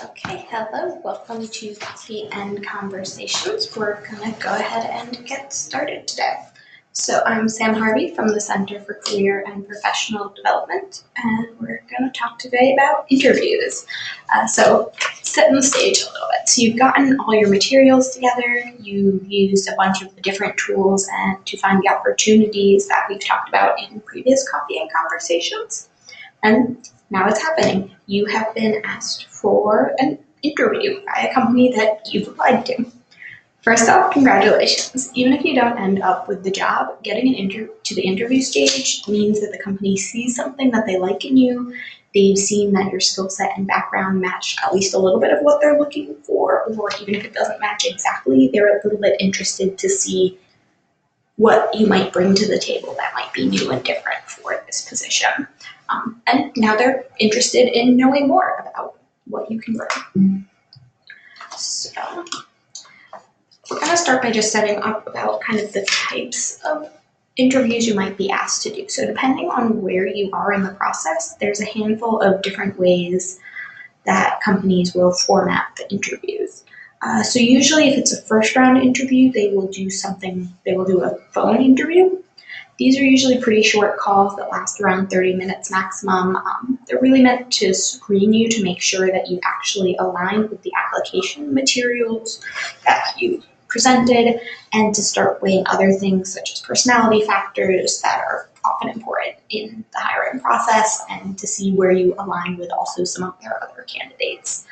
Okay, hello, welcome to Coffee and Conversations. We're gonna go ahead and get started today. So I'm Sam Harvey from the Center for Career and Professional Development, and we're gonna talk today about interviews. So setting the stage a little bit. So you've gotten all your materials together, you used a bunch of the different tools and to find the opportunities that we've talked about in previous Coffee and Conversations. And now it's happening. You have been asked for an interview by a company that you've applied to. First off, congratulations. Even if you don't end up with the job, getting to the interview stage means that the company sees something that they like in you. They've seen that your skill set and background match at least a little bit of what they're looking for, or even if it doesn't match exactly, they're a little bit interested to see what you might bring to the table that might be new and different for this position. And now they're interested in knowing more about what you can bring. So we're going to start by just setting up about kind of the types of interviews you might be asked to do. So depending on where you are in the process, there's a handful of different ways that companies will format the interviews. So usually if it's a first round interview, they will do a phone interview. These are usually pretty short calls that last around 30 minutes maximum. They're really meant to screen you to make sure that you actually align with the application materials that you presented, and to start weighing other things such as personality factors that are often important in the hiring process, and to see where you align with also some of their other candidates.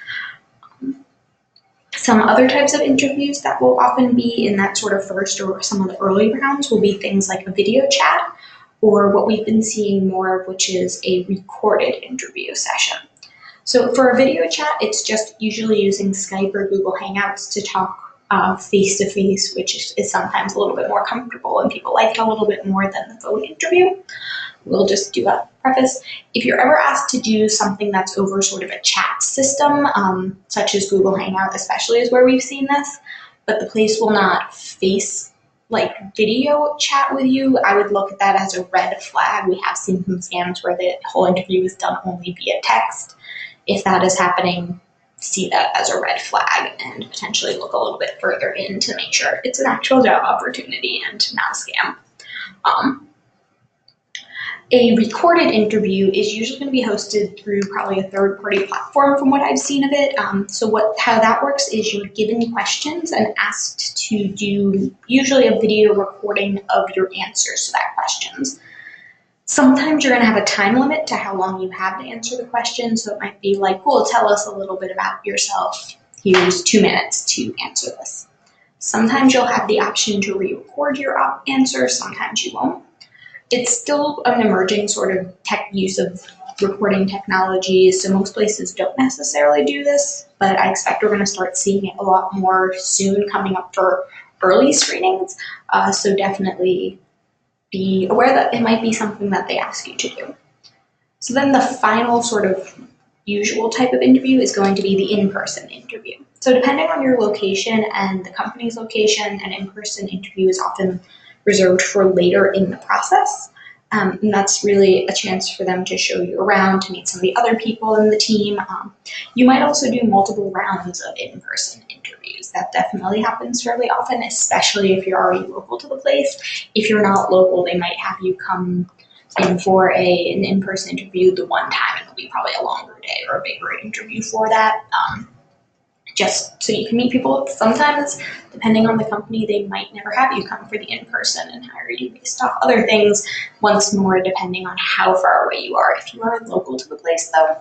Some other types of interviews that will often be in that sort of first or some of the early rounds will be things like a video chat, or what we've been seeing more of, which is a recorded interview session. So for a video chat, it's just usually using Skype or Google Hangouts to talk face-to-face, which is sometimes a little bit more comfortable, and people like it a little bit more than the phone interview. We'll just do a preface. If you're ever asked to do something that's over sort of a chat system, such as Google Hangout especially is where we've seen this, but the place will not face video chat with you, I would look at that as a red flag. We have seen some scams where the whole interview is done only via text. If that is happening, see that as a red flag and potentially look a little bit further in to make sure it's an actual job opportunity and not a scam. A recorded interview is usually going to be hosted through probably a third-party platform from what I've seen of it. How that works is you're given questions and asked to do usually a video recording of your answers to that questions. Sometimes you're going to have a time limit to how long you have to answer the question, so it might be like, well, tell us a little bit about yourself. Here's 2 minutes to answer this. Sometimes you'll have the option to re-record your answer, sometimes you won't. It's still an emerging sort of use of recording technologies, so most places don't necessarily do this, but I expect we're going to start seeing it a lot more soon coming up for early screenings, so definitely be aware that it might be something that they ask you to do. So then the final sort of usual type of interview is going to be the in-person interview. So depending on your location and the company's location, an in-person interview is often reserved for later in the process. And that's really a chance for them to show you around, to meet some of the other people in the team. You might also do multiple rounds of in-person interviews. That definitely happens fairly often, especially if you're already local to the place. If you're not local, they might have you come in for an in-person interview the one time, and it'll be probably a longer day or a bigger interview for that. Just so you can meet people. Sometimes, depending on the company, they might never have you come for the in-person and hire you based off other things. Once more, depending on how far away you are. If you are local to the place, though,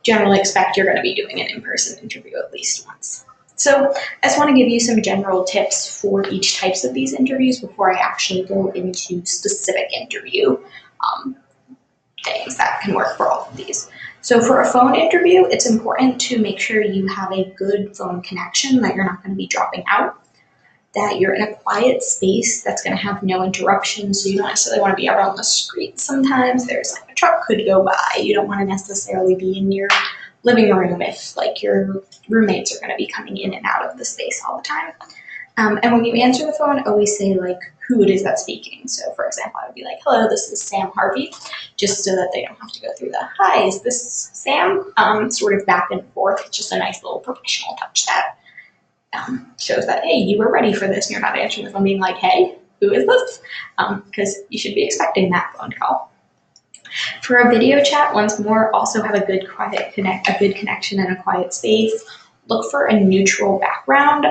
generally expect you're going to be doing an in-person interview at least once. So I just want to give you some general tips for each types of these interviews before I actually go into specific interview things that can work for all of these. So for a phone interview, it's important to make sure you have a good phone connection, that you're not going to be dropping out, that you're in a quiet space that's going to have no interruptions. So you don't necessarily want to be out on the street sometimes. There's a truck could go by. You don't want to necessarily be in your living room if your roommates are going to be coming in and out of the space all the time. And when you answer the phone, always say who it is that's speaking. So for example, I would be like, hello, this is Sam Harvey, just so that they don't have to go through the, hi, is this Sam? Sort of back and forth. It's just a nice little professional touch that shows that, hey, you were ready for this and you're not answering the phone being like, hey, who is this? Because you should be expecting that phone call. For a video chat, once more, also have a good connection and a quiet space. Look for a neutral background,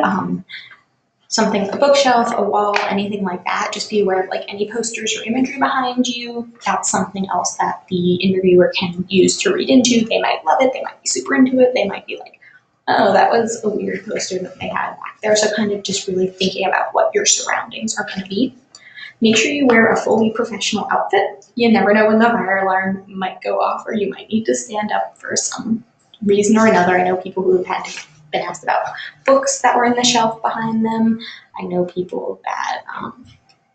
something like a bookshelf, a wall, anything like that. Just be aware of like any posters or imagery behind you. That's something else that the interviewer can use to read into. They might love it, they might be super into it, they might be like, oh, that was a weird poster that they had back there. So kind of just really thinking about what your surroundings are going to be. Make sure you wear a fully professional outfit. You never know when the fire alarm might go off or you might need to stand up for some reason or another. I know people who have been asked about books that were in the shelf behind them. I know people that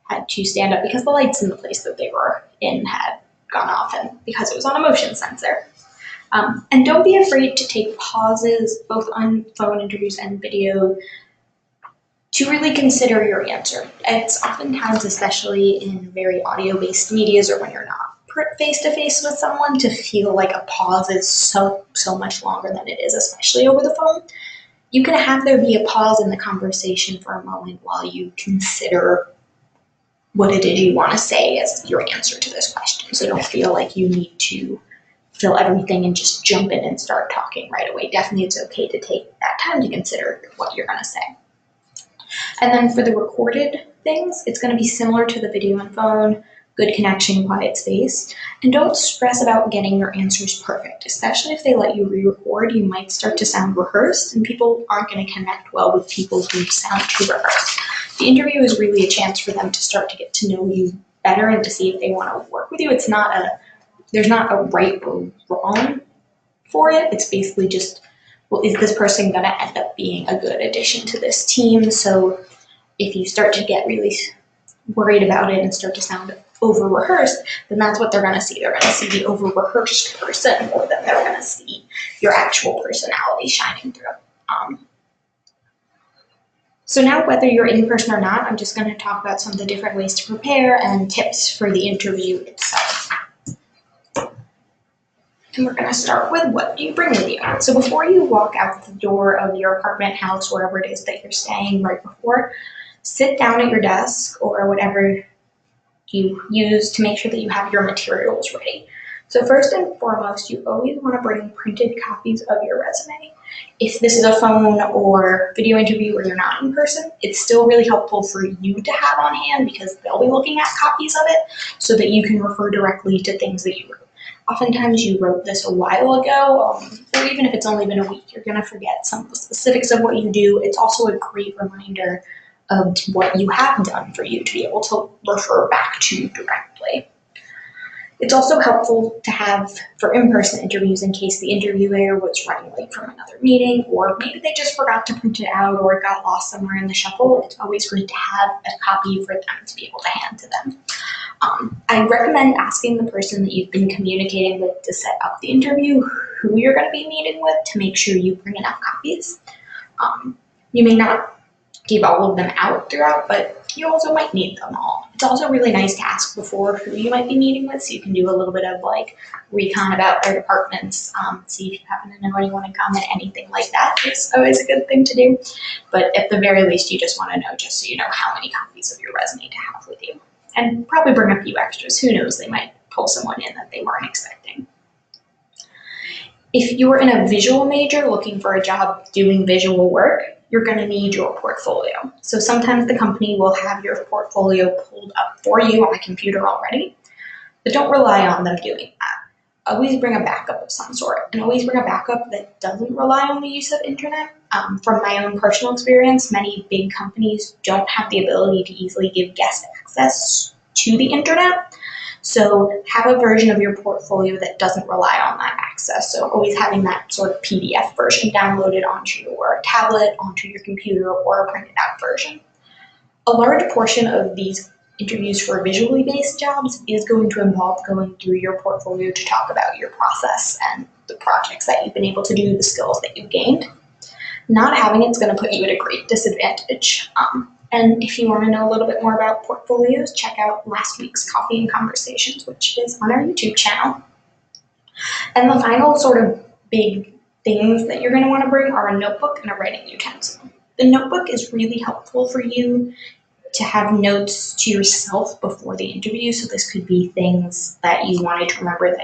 had to stand up because the lights in the place that they were in had gone off and because it was on a motion sensor. And don't be afraid to take pauses, both on phone interviews and video, to really consider your answer. It's oftentimes, especially in very audio-based medias or when you're not face-to-face with someone, to feel like a pause is so much longer than it is, especially over the phone. You can have there be a pause in the conversation for a moment while you consider what it is you want to say as your answer to this question. So don't feel like you need to fill everything and just jump in and start talking right away. Definitely it's okay to take that time to consider what you're going to say. And then for the recorded things, it's going to be similar to the video and phone, good connection, quiet space. And don't stress about getting your answers perfect, especially if they let you re-record. You might start to sound rehearsed and people aren't going to connect well with people who sound too rehearsed. The interview is really a chance for them to start to get to know you better and to see if they want to work with you. There's not a right or wrong for it. It's basically just, well, is this person going to end up being a good addition to this team? So if you start to get really worried about it and start to sound over-rehearsed, then that's what they're going to see. They're going to see the over-rehearsed person more than they're going to see your actual personality shining through. So now, whether you're in person or not, I'm just going to talk about some of the different ways to prepare and tips for the interview itself. And we're going to start with what do you bring with you. So before you walk out the door of your apartment, house, wherever it is that you're staying right before, sit down at your desk or whatever you use to make sure that you have your materials ready. So first and foremost, you always want to bring printed copies of your resume. If this is a phone or video interview where you're not in person, it's still really helpful for you to have on hand because they'll be looking at copies of it so that you can refer directly to things that you wrote. Oftentimes you wrote this a while ago, or even if it's only been a week, you're going to forget some of the specifics of what you do. It's also a great reminder of what you have done for you to be able to refer back to directly. It's also helpful to have for in-person interviews in case the interviewer was running late from another meeting, or maybe they just forgot to print it out or it got lost somewhere in the shuffle. It's always great to have a copy for them to be able to hand to them. I recommend asking the person that you've been communicating with to set up the interview who you're going to be meeting with to make sure you bring enough copies. You may not give all of them out throughout, but you also might need them all. It's also really nice to ask before who you might be meeting with so you can do a little bit of like recon about their departments, see if you happen to know anyone in common, anything like that. It's always a good thing to do. But at the very least, you just want to know just so you know how many copies of your resume to have with you. And probably bring a few extras. Who knows, they might pull someone in that they weren't expecting. If you're in a visual major looking for a job doing visual work, you're going to need your portfolio. So sometimes the company will have your portfolio pulled up for you on a computer already, but don't rely on them doing that. Always bring a backup of some sort, and always bring a backup that doesn't rely on the use of internet. From my own personal experience, many big companies don't have the ability to easily give guest access to the internet. So have a version of your portfolio that doesn't rely on that access. So always having that sort of PDF version downloaded onto your tablet, onto your computer, or a printed out version. A large portion of these interviews for visually based jobs is going to involve going through your portfolio to talk about your process and the projects that you've been able to do, the skills that you've gained. Not having it's going to put you at a great disadvantage. And if you want to know a little bit more about portfolios, check out last week's Coffee and Conversations, which is on our YouTube channel. And the final sort of big things that you're going to want to bring are a notebook and a writing utensil. The notebook is really helpful for you to have notes to yourself before the interview. So this could be things that you wanted to remember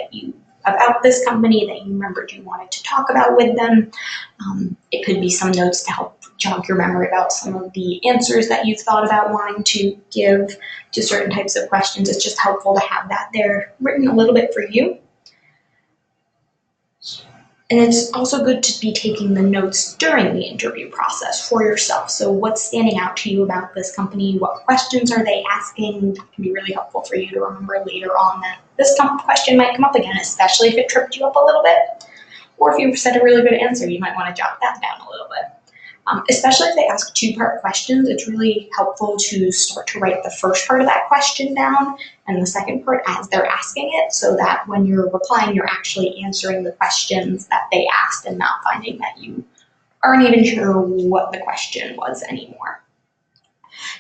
about this company that you remembered you wanted to talk about with them. It could be some notes to help jog your memory about some of the answers that you've thought about wanting to give to certain types of questions. It's just helpful to have that there written a little bit for you. And it's also good to be taking the notes during the interview process for yourself. So what's standing out to you about this company? What questions are they asking? That can be really helpful for you to remember later on that this question might come up again, especially if it tripped you up a little bit. Or if you said a really good answer, you might want to jot that down a little bit. Especially if they ask two-part questions, it's really helpful to start to write the first part of that question down and the second part as they're asking it, so that when you're replying, you're actually answering the questions that they asked and not finding that you aren't even sure what the question was anymore.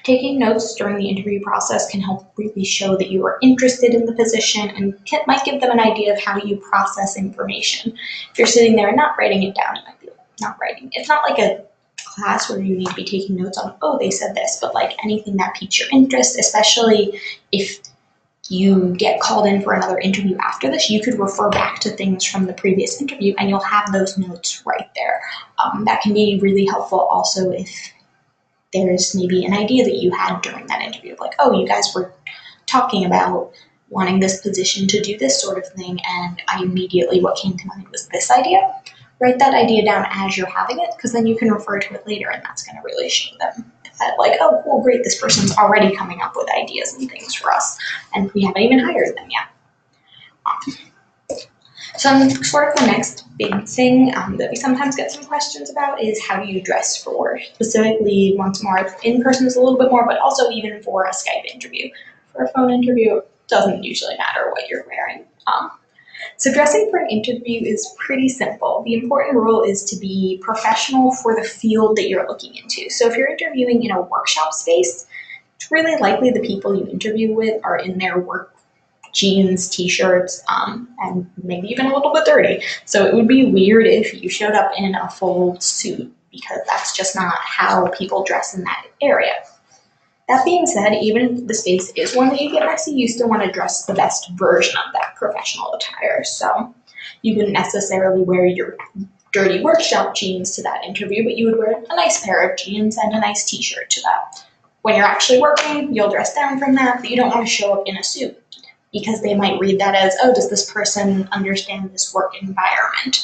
Taking notes during the interview process can help really show that you are interested in the position and might give them an idea of how you process information. If you're sitting there and not writing it down, you might be not writing. It's not like a class where you need to be taking notes on, oh, they said this, but like anything that piques your interest, especially if you get called in for another interview after this, you could refer back to things from the previous interview and you'll have those notes right there. That can be really helpful also if there's maybe an idea that you had during that interview, like, oh, you guys were talking about wanting this position to do this sort of thing, and what came to mind was this idea. Write that idea down as you're having it, because then you can refer to it later, and that's going to really show them that, like, oh, cool, great, this person's already coming up with ideas and things for us, and we haven't even hired them yet. Sort of the next big thing that we sometimes get some questions about is how do you dress for work? Specifically, once more, in person is a little bit more, but also even for a Skype interview. For a phone interview, it doesn't usually matter what you're wearing. So dressing for an interview is pretty simple. The important rule is to be professional for the field that you're looking into. So if you're interviewing in a workshop space, it's really likely the people you interview with are in their work jeans, t-shirts, and maybe even a little bit dirty. So it would be weird if you showed up in a full suit, because that's just not how people dress in that area. That being said, even if the space is one that you get messy, you still want to dress the best version of that professional attire. So you wouldn't necessarily wear your dirty workshop jeans to that interview, but you would wear a nice pair of jeans and a nice t-shirt to that. When you're actually working, you'll dress down from that, but you don't want to show up in a suit, because they might read that as, oh, does this person understand this work environment?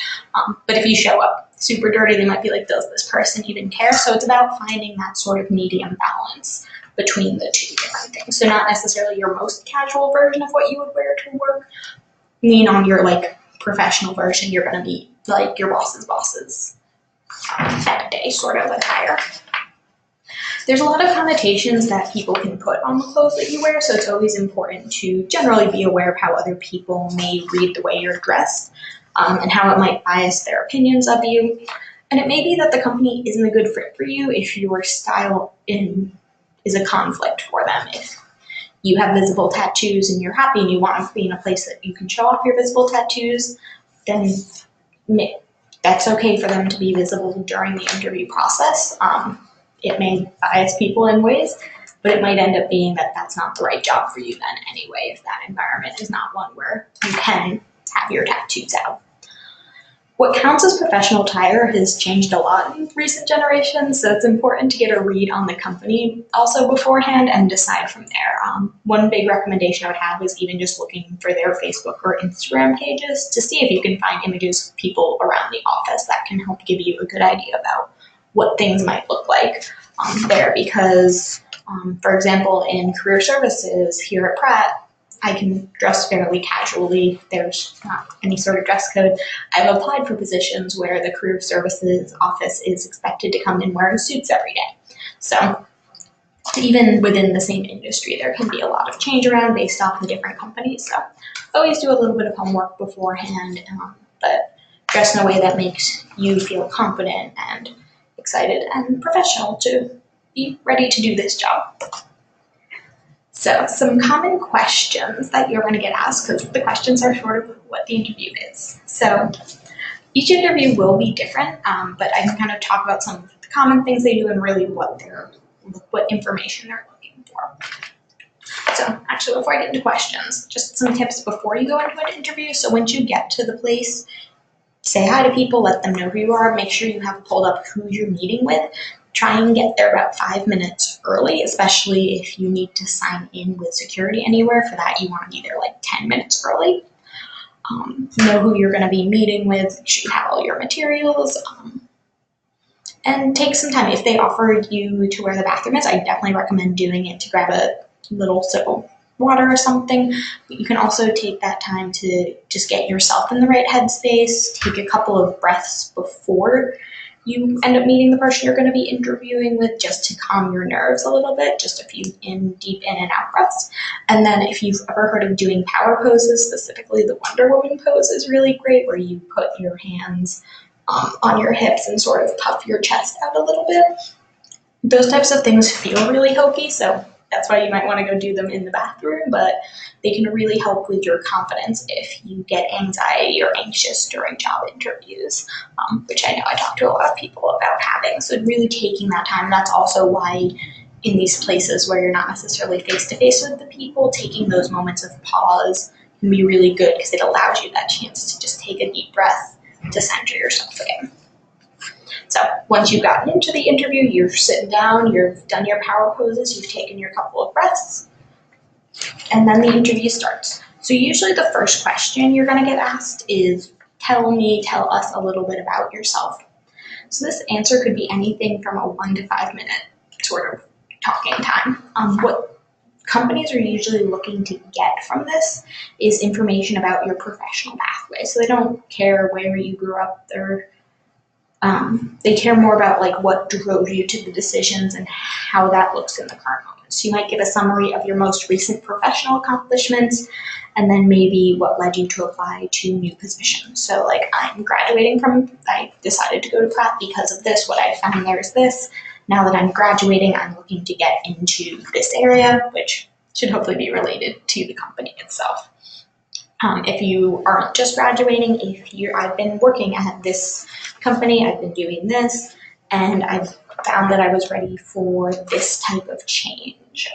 But if you show up super dirty, they might be like, does this person even care? So it's about finding that sort of medium balance between the two different things. So not necessarily your most casual version of what you would wear to work. On your professional version, you're going to be like your boss's that day sort of attire. There's a lot of connotations that people can put on the clothes that you wear, so it's always important to generally be aware of how other people may read the way you're dressed, and how it might bias their opinions of you. And it may be that the company isn't a good fit for you if your style is a conflict for them. If you have visible tattoos and you're happy and you want to be in a place that you can show off your visible tattoos, then that's okay for them to be visible during the interview process. It may bias people in ways, but it might end up being that that's not the right job for you then anyway, if that environment is not one where you can have your tattoos out. What counts as professional attire has changed a lot in recent generations, so it's important to get a read on the company also beforehand and decide from there. One big recommendation I would have is even just looking for their Facebook or Instagram pages to see if you can find images of people around the office that can help give you a good idea about what things might look like there, because, for example, in career services here at Pratt, I can dress fairly casually. There's not any sort of dress code. I've applied for positions where the career services office is expected to come in wearing suits every day. So even within the same industry, there can be a lot of change around based off the different companies. So always do a little bit of homework beforehand, but dress in a way that makes you feel confident and excited and professional to be ready to do this job. So some common questions that you're going to get asked, because the questions are sort of what the interview is. So each interview will be different, but I can kind of talk about some of the common things they do and really what information they're looking for. So actually, before I get into questions, just some tips before you go into an interview. So once you get to the place, say hi to people, let them know who you are, make sure you have pulled up who you're meeting with. Try and get there about 5 minutes early, especially if you need to sign in with security anywhere. For that, you want to be there like 10 minutes early. Know who you're going to be meeting with, make sure you have all your materials, and take some time. If they offer you to where the bathroom is, I definitely recommend doing it to grab a little sip of water or something. But you can also take that time to just get yourself in the right headspace, take a couple of breaths before you end up meeting the person you're going to be interviewing with, just to calm your nerves a little bit, just a few deep in and out breaths. And then if you've ever heard of doing power poses, specifically the Wonder Woman pose is really great, where you put your hands on your hips and sort of puff your chest out a little bit. Those types of things feel really hokey, so that's why you might want to go do them in the bathroom, but they can really help with your confidence if you get anxiety or anxious during job interviews, which I know I talk to a lot of people about having. So really taking that time, that's also why in these places where you're not necessarily face-to-face with the people, taking those moments of pause can be really good, because it allows you that chance to just take a deep breath to center yourself again. So once you've gotten into the interview, you're sitting down, you've done your power poses, you've taken your couple of breaths, and then the interview starts. So usually the first question you're going to get asked is, tell us a little bit about yourself. So this answer could be anything from a 1 to 5 minute sort of talking time. What companies are usually looking to get from this is information about your professional pathway. So they don't care where you grew up, they care more about like what drove you to the decisions and how that looks in the current moment. So you might give a summary of your most recent professional accomplishments, and then maybe what led you to apply to new positions. So like, I decided to go to Pratt because of this. What I found there is this. Now that I'm graduating, I'm looking to get into this area, which should hopefully be related to the company itself. If you aren't just graduating, I've been working at this company, I've been doing this, and I've found that I was ready for this type of change.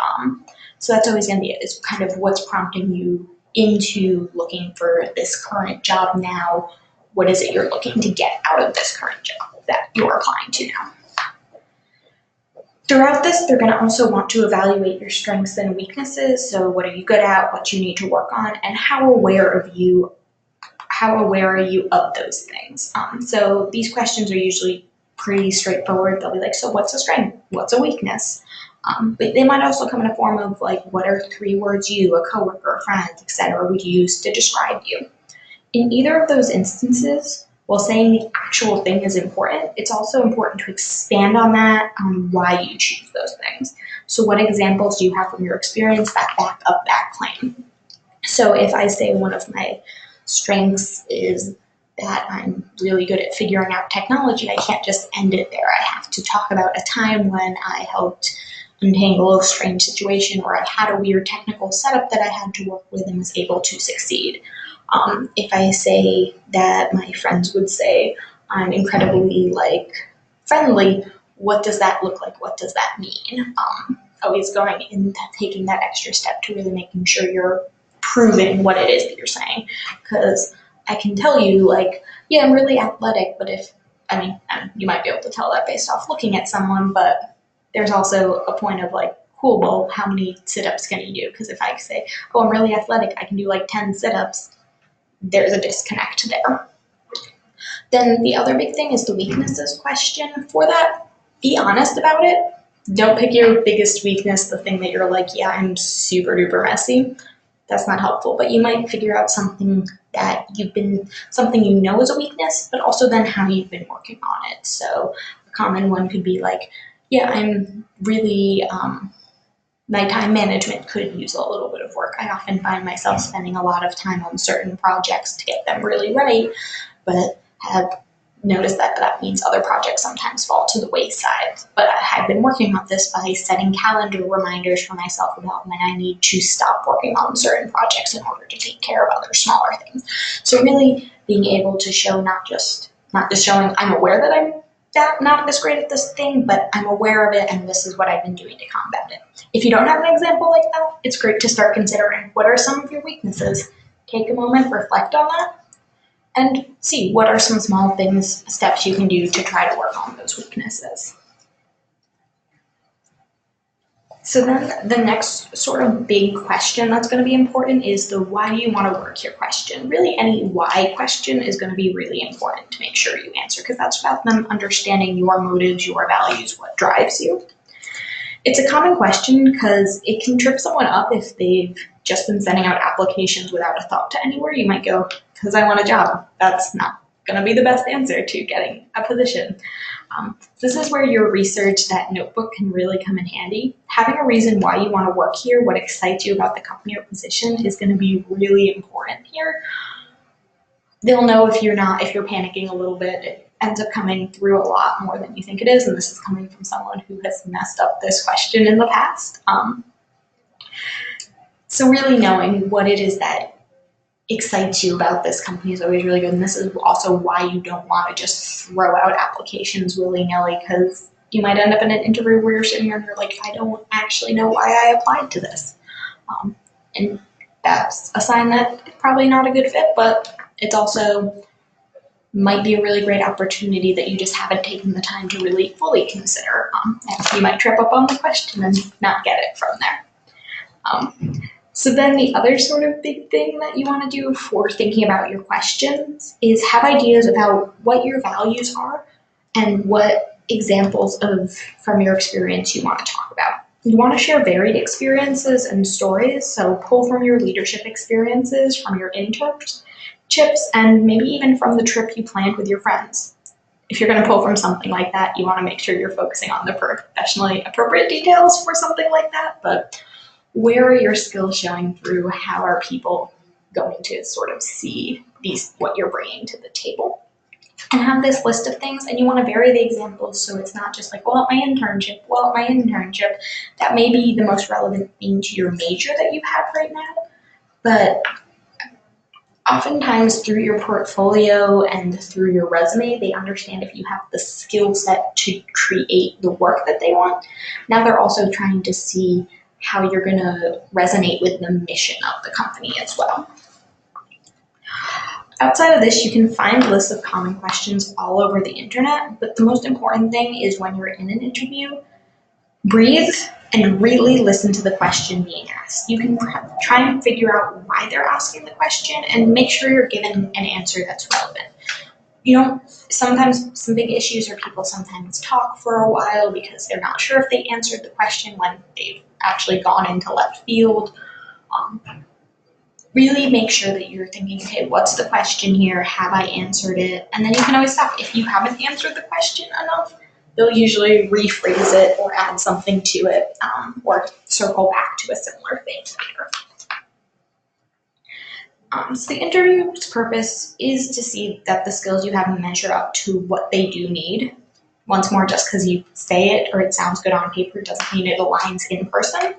So that's always going to be is kind of what's prompting you into looking for this current job now. What is it you're looking to get out of this current job that you're applying to now? Throughout this, they're going to also want to evaluate your strengths and weaknesses. So what are you good at, what you need to work on, and how aware are you of those things? So these questions are usually pretty straightforward. They'll be like, so what's a strength? What's a weakness? But they might also come in a form of like, what are 3 words you, a coworker, a friend, etc. would use to describe you? In either of those instances, while saying the actual thing is important, it's also important to expand on that, on why you choose those things. So what examples do you have from your experience that back up that claim? So if I say one of my strengths is that I'm really good at figuring out technology, I can't just end it there. I have to talk about a time when I helped untangle a strange situation, or I had a weird technical setup that I had to work with and was able to succeed. If I say that my friends would say I'm incredibly friendly, what does that look like? What does that mean? Always going and taking that extra step to really making sure you're proving what it is that you're saying. Because I can tell you yeah, I'm really athletic, but you might be able to tell that based off looking at someone, but there's also a point of cool, well, how many sit-ups can you do? Because if I say, oh, I'm really athletic, I can do 10 sit-ups, there's a disconnect there. Then the other big thing is the weaknesses question. For that, be honest about it. Don't pick your biggest weakness, the thing that you're yeah, I'm super duper messy. That's not helpful, but you might figure out something that something you know is a weakness, but also then how you've been working on it. So a common one could be yeah, I'm really, my time management could use a little bit of work. I often find myself spending a lot of time on certain projects to get them really right, but have notice that that means other projects sometimes fall to the wayside. But I've been working on this by setting calendar reminders for myself about when I need to stop working on certain projects in order to take care of other smaller things. So really being able to show not just showing I'm aware that I'm not this great at this thing, but I'm aware of it and this is what I've been doing to combat it. If you don't have an example like that, it's great to start considering what are some of your weaknesses. Take a moment, reflect on that, and see what are some small steps you can do to try to work on those weaknesses. So then the next sort of big question that's going to be important is the why do you want to work here question. Really any why question is going to be really important to make sure you answer, because that's about them understanding your motives, your values, what drives you. It's a common question because it can trip someone up if they've just been sending out applications without a thought to anywhere. You might go, because I want a job. That's not going to be the best answer to getting a position. This is where your research, that notebook, can really come in handy. Having a reason why you want to work here, what excites you about the company or position, is going to be really important here. They'll know if you're panicking a little bit. It ends up coming through a lot more than you think it is, and this is coming from someone who has messed up this question in the past. So really knowing what it is that excites you about this company is always really good, and this is also why you don't want to just throw out applications willy-nilly, because you might end up in an interview where you're sitting here and you're like, I don't actually know why I applied to this. And that's a sign that it's probably not a good fit, but it's also might be a really great opportunity that you just haven't taken the time to really fully consider. And you might trip up on the question and not get it from there. So then the other sort of big thing that you want to do for thinking about your questions is have ideas about what your values are and what examples from your experience you want to talk about. You want to share varied experiences and stories, so pull from your leadership experiences, from your internships, and maybe even from the trip you planned with your friends. If you're going to pull from something like that, you want to make sure you're focusing on the professionally appropriate details for something like that, but where are your skills showing through? How are people going to sort of see what you're bringing to the table? And have this list of things, and you want to vary the examples so it's not just like, well, at my internship, that may be the most relevant thing to your major that you have right now, but oftentimes through your portfolio and through your resume, they understand if you have the skill set to create the work that they want. Now they're also trying to see how you're going to resonate with the mission of the company as well. Outside of this, you can find lists of common questions all over the internet, but the most important thing is when you're in an interview, breathe and really listen to the question being asked. You can try and figure out why they're asking the question and make sure you're given an answer that's relevant. Sometimes some big issues are people sometimes talk for a while because they're not sure if they answered the question when they've actually gone into left field. Really make sure that you're thinking, okay, what's the question here? Have I answered it? And then you can always stop. If you haven't answered the question enough, they'll usually rephrase it or add something to it, or circle back to a similar thing later. So the interview's purpose is to see that the skills you have measure up to what they do need. Once more, just because you say it or it sounds good on paper doesn't mean it aligns in person,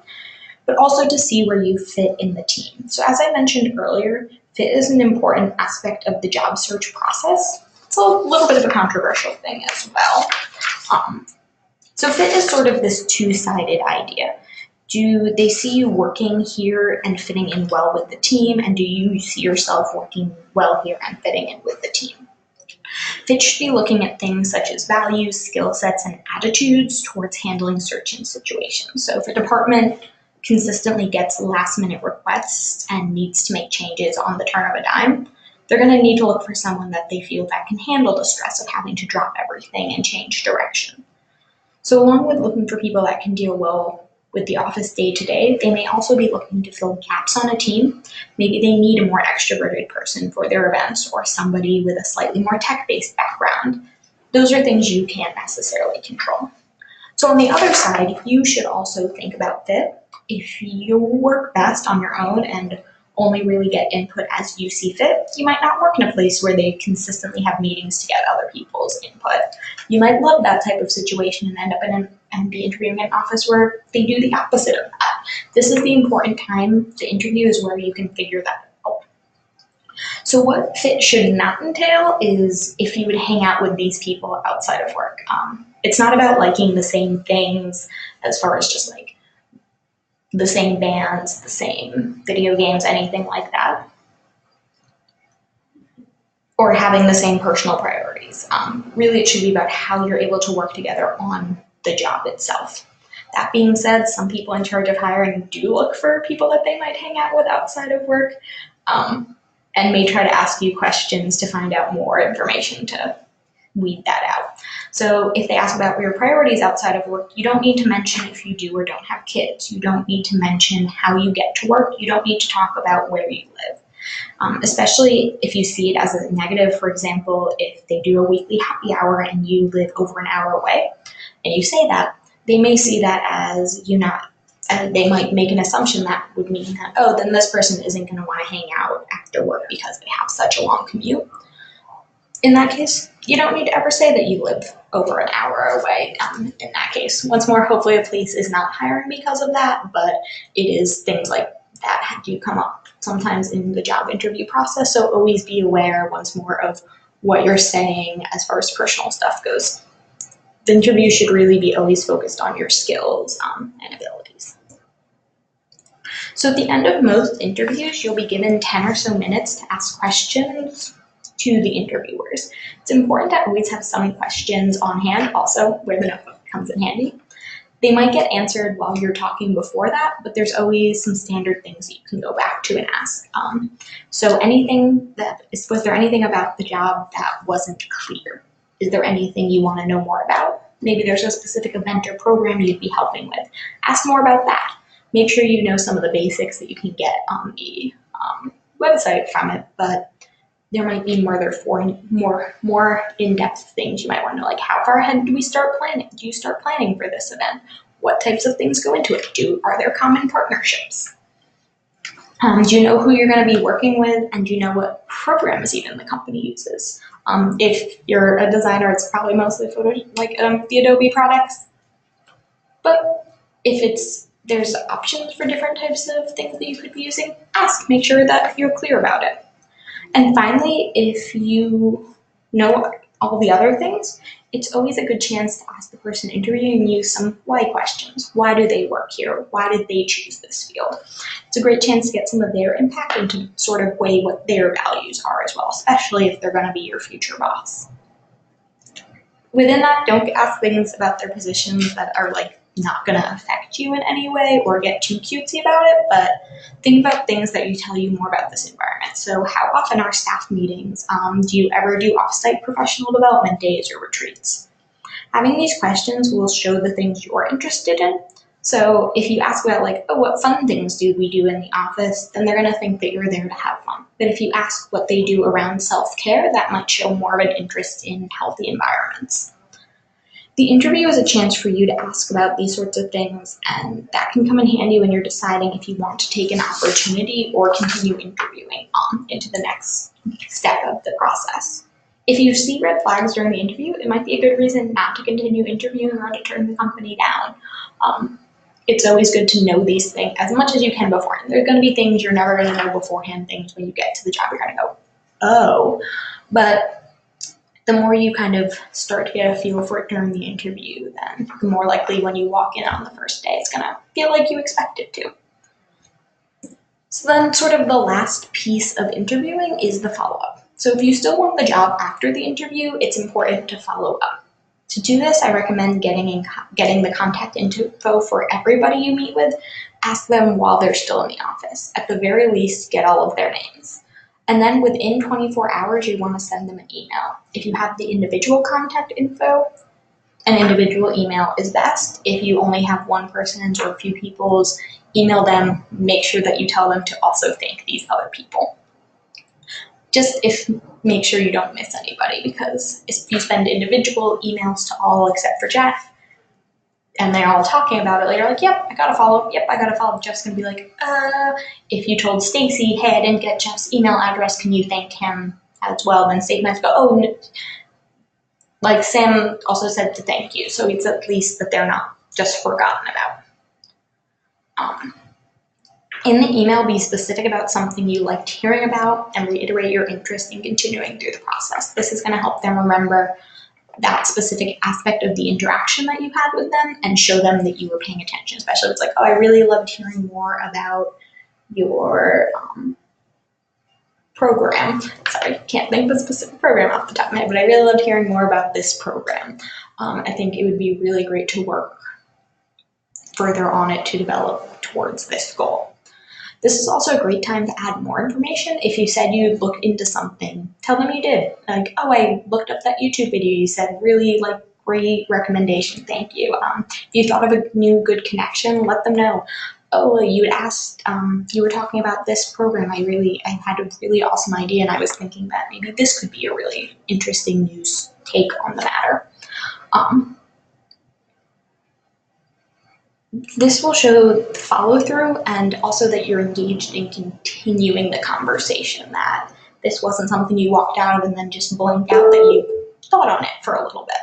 but also to see where you fit in the team. So as I mentioned earlier, fit is an important aspect of the job search process. It's a little bit of a controversial thing as well. So fit is sort of this two-sided idea. Do they see you working here and fitting in well with the team? And do you see yourself working well here and fitting in with the team? Fit should be looking at things such as values, skill sets, and attitudes towards handling certain situations. So if a department consistently gets last-minute requests and needs to make changes on the turn of a dime, they're going to need to look for someone that they feel that can handle the stress of having to drop everything and change direction. So along with looking for people that can deal well with the office day-to-day, they may also be looking to fill gaps on a team. Maybe they need a more extroverted person for their events or somebody with a slightly more tech-based background. Those are things you can't necessarily control. So on the other side, you should also think about fit. If you work best on your own and only really get input as you see fit. You might not work in a place where they consistently have meetings to get other people's input. You might love that type of situation and end up and be interviewing in an office where they do the opposite of that. This is the important time to interview, is where you can figure that out. So what fit should not entail is if you would hang out with these people outside of work. It's not about liking the same things as far as just like the same bands, the same video games, anything like that, or having the same personal priorities. Really, it should be about how you're able to work together on the job itself. That being said, some people in charge of hiring do look for people that they might hang out with outside of work, and may try to ask you questions to find out more information to weed that out. So if they ask about your priorities outside of work, you don't need to mention if you do or don't have kids. You don't need to mention how you get to work. You don't need to talk about where you live. Especially if you see it as a negative. For example, if they do a weekly happy hour and you live over an hour away, and you say that, they may see that as you not, they might make an assumption that would mean that, oh, then this person isn't going to want to hang out after work because they have such a long commute. In that case, you don't need to ever say that you live over an hour away. In that case, once more, hopefully a place is not hiring because of that, but it is things like that do come up sometimes in the job interview process. So always be aware, once more, of what you're saying as far as personal stuff goes. The interview should really be always focused on your skills and abilities. So at the end of most interviews, you'll be given 10 or so minutes to ask questions to the interviewers. It's important to always have some questions on hand, also where the notebook comes in handy. They might get answered while you're talking before that, but there's always some standard things that you can go back to and ask. So was there anything about the job that wasn't clear? Is there anything you want to know more about? Maybe there's a specific event or program you'd be helping with. Ask more about that. Make sure you know some of the basics that you can get on the website from it, but there might be more in-depth things you might want to know, like how far ahead do we start planning? Do you start planning for this event? What types of things go into it? Are there common partnerships? Do you know who you're going to be working with, and do you know what programs even the company uses? If you're a designer, it's probably mostly the Adobe products. But if there's options for different types of things that you could be using, ask. Make sure that you're clear about it. And finally, if you know all the other things, it's always a good chance to ask the person interviewing you some why questions. Why do they work here? Why did they choose this field? It's a great chance to get some of their impact and to sort of weigh what their values are as well, especially if they're going to be your future boss. Within that, don't ask things about their positions that are not going to affect you in any way or get too cutesy about it, but think about things that tell you more about this environment. So how often are staff meetings? Do you ever do off-site professional development days or retreats? Having these questions will show the things you're interested in. So if you ask about what fun things do we do in the office, then they're going to think that you're there to have fun. But if you ask what they do around self-care, that might show more of an interest in healthy environments. The interview is a chance for you to ask about these sorts of things, and that can come in handy when you're deciding if you want to take an opportunity or continue interviewing into the next step of the process. If you see red flags during the interview, it might be a good reason not to continue interviewing or to turn the company down. It's always good to know these things as much as you can beforehand. There's going to be things you're never going to know beforehand, things when you get to the job you're going to go, oh. But the more you kind of start to get a feel for it during the interview, then the more likely when you walk in on the first day, it's going to feel like you expect it to. So then sort of the last piece of interviewing is the follow-up. So if you still want the job after the interview, it's important to follow up. To do this, I recommend getting the contact info for everybody you meet with. Ask them while they're still in the office. At the very least, get all of their names. And then within 24 hours, you want to send them an email. If you have the individual contact info, an individual email is best. If you only have one person's or a few people's, email them. Make sure that you tell them to also thank these other people. Make sure you don't miss anybody, because if you send individual emails to all except for Jeff, and they're all talking about it later, like, yep, I got a follow up, yep, I got a follow up. Jeff's gonna be like, if you told Stacy, hey, I didn't get Jeff's email address, can you thank him as well? Then Stacy might go, oh, no. Like Sam also said to thank you, so it's at least that they're not just forgotten about. In the email, be specific about something you liked hearing about and reiterate your interest in continuing through the process. This is going to help them remember that specific aspect of the interaction that you had with them and show them that you were paying attention, especially if it's like, oh, I really loved hearing more about your program. Sorry, can't think of a specific program off the top of my head, but I really loved hearing more about this program. I think it would be really great to work further on it to develop towards this goal. This is also a great time to add more information. If you said you looked into something, tell them you did. Like, oh, I looked up that YouTube video you said, really like great recommendation, thank you. If you thought of a new good connection, let them know. Oh, you had asked, you were talking about this program. I had a really awesome idea, and I was thinking that maybe this could be a really interesting news take on the matter. This will show the follow through and also that you're engaged in continuing the conversation, that this wasn't something you walked out of and then just blinked out, that you thought on it for a little bit.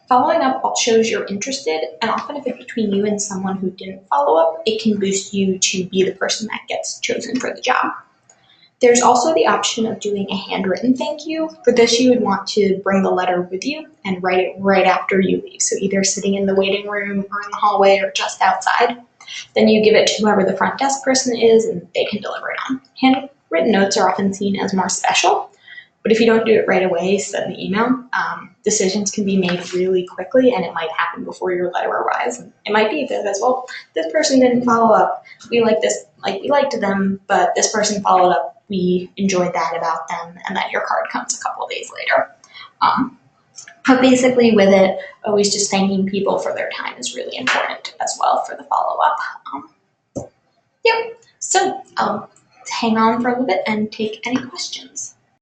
Following up shows you're interested, and often if it's between you and someone who didn't follow up, it can boost you to be the person that gets chosen for the job. There's also the option of doing a handwritten thank you. For this, you would want to bring the letter with you and write it right after you leave. So either sitting in the waiting room or in the hallway or just outside. Then you give it to whoever the front desk person is and they can deliver it on. Handwritten notes are often seen as more special, but if you don't do it right away, send the email. Decisions can be made really quickly, and it might happen before your letter arrives. And it might be that as well, this person didn't follow up. We liked them, but this person followed up. We enjoyed that about them, and then your card comes a couple of days later. But basically with it, always just thanking people for their time is really important as well for the follow-up. Yep, so I'll hang on for a little bit and take any questions.